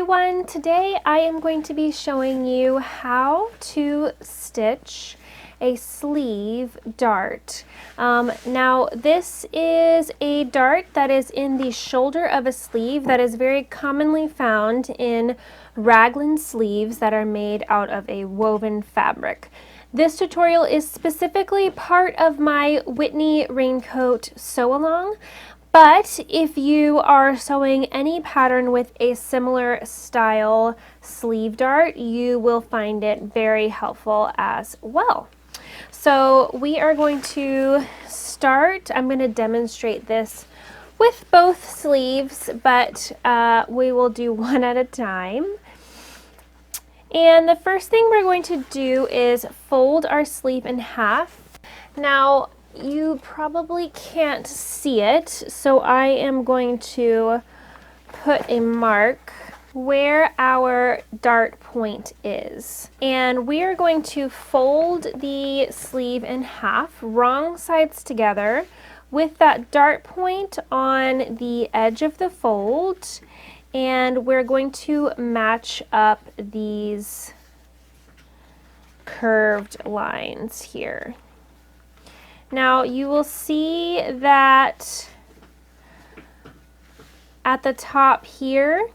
everyone, today I am going to be showing you how to stitch a sleeve dart. Now this is a dart that is in the shoulder of a sleeve that is very commonly found in raglan sleeves that are made out of a woven fabric. This tutorial is specifically part of my Whitney Raincoat Sewalong. But if you are sewing any pattern with a similar style sleeve dart, you will find it very helpful as well. So we are going to start. I'm going to demonstrate this with both sleeves, but we will do one at a time. And the first thing we're going to do is fold our sleeve in half. Now, you probably can't see it, so I am going to put a mark where our dart point is. And we are going to fold the sleeve in half, wrong sides together, with that dart point on the edge of the fold. And we're going to match up these curved lines here. Now you will see that at the top here,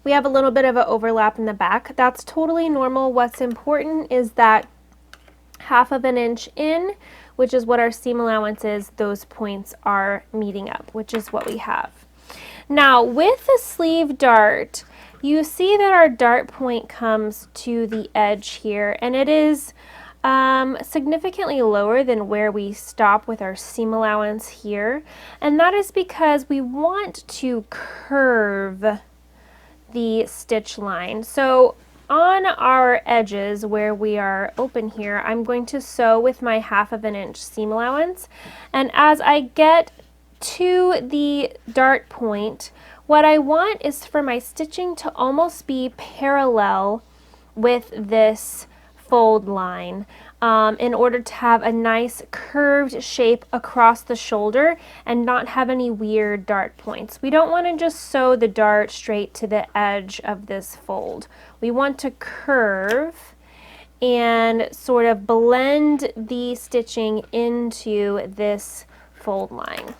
we have a little bit of an overlap in the back. That's totally normal. What's important is that 1/2 inch in, which is what our seam allowance is, those points are meeting up, which is what we have. Now with the sleeve dart, you see that our dart point comes to the edge here, and it is significantly lower than where we stop with our seam allowance here, and that is because we want to curve the stitch line. So on our edges where we are open here, I'm going to sew with my 1/2 inch seam allowance, and as I get to the dart point, what I want is for my stitching to almost be parallel with this fold line in order to have a nice curved shape across the shoulder and not have any weird dart points. We don't want to just sew the dart straight to the edge of this fold. We want to curve and sort of blend the stitching into this fold line.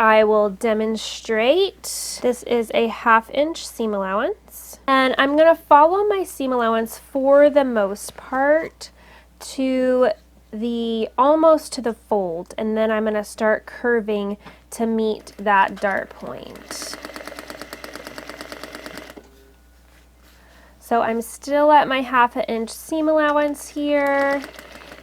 I will demonstrate. This is a 1/2 inch seam allowance, and I'm going to follow my seam allowance for the most part to the almost to the fold, and then I'm going to start curving to meet that dart point. So I'm still at my 1/2 inch seam allowance here,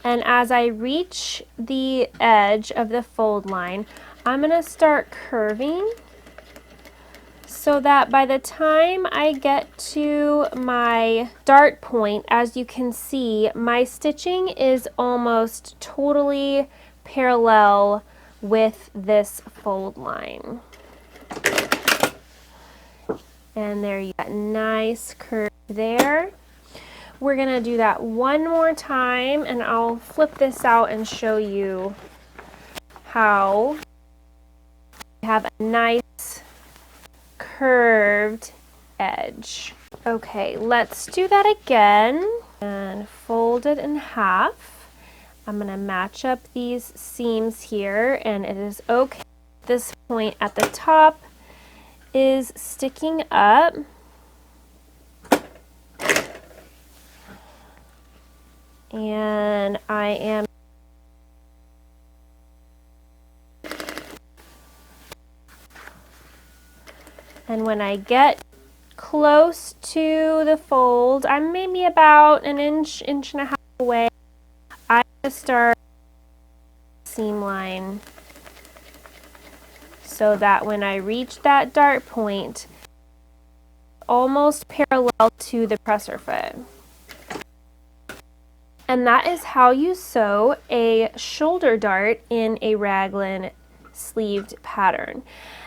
and as I reach the edge of the fold line, I'm going to start curving so that by the time I get to my dart point, as you can see, my stitching is almost totally parallel with this fold line. And there you got a nice curve there. We're going to do that one more time, and I'll flip this out and show you how have a nice curved edge. Okay, let's do that again and fold it in half. I'm going to match up these seams here, and it is okay. This point at the top is sticking up. And I am And when I get close to the fold, I'm maybe about an inch, inch and a half away, I'm going to start seam line so that when I reach that dart point, almost parallel to the presser foot. And that is how you sew a shoulder dart in a raglan sleeved pattern.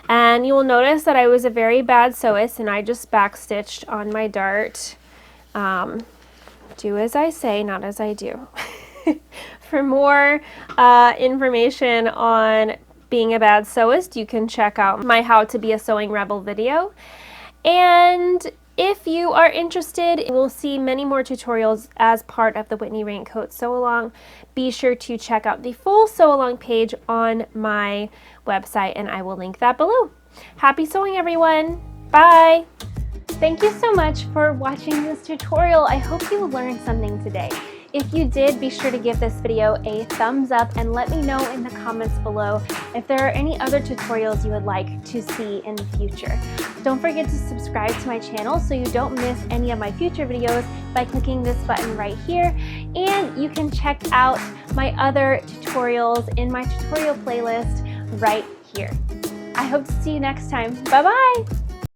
And you will notice that I was a very bad sewist and I just backstitched on my dart. Do as I say, not as I do. For more information on being a bad sewist, you can check out my How to Be a Sewing Rebel video. And if you are interested, we'll see many more tutorials as part of the Whitney Raincoat Sew-Along. Be sure to check out the full sew-along page on my website, and I will link that below. Happy sewing, everyone! Bye! Thank you so much for watching this tutorial. I hope you learned something today. If you did, be sure to give this video a thumbs up and let me know in the comments below if there are any other tutorials you would like to see in the future. Don't forget to subscribe to my channel so you don't miss any of my future videos by clicking this button right here. And you can check out my other tutorials in my tutorial playlist right here. I hope to see you next time. Bye-bye!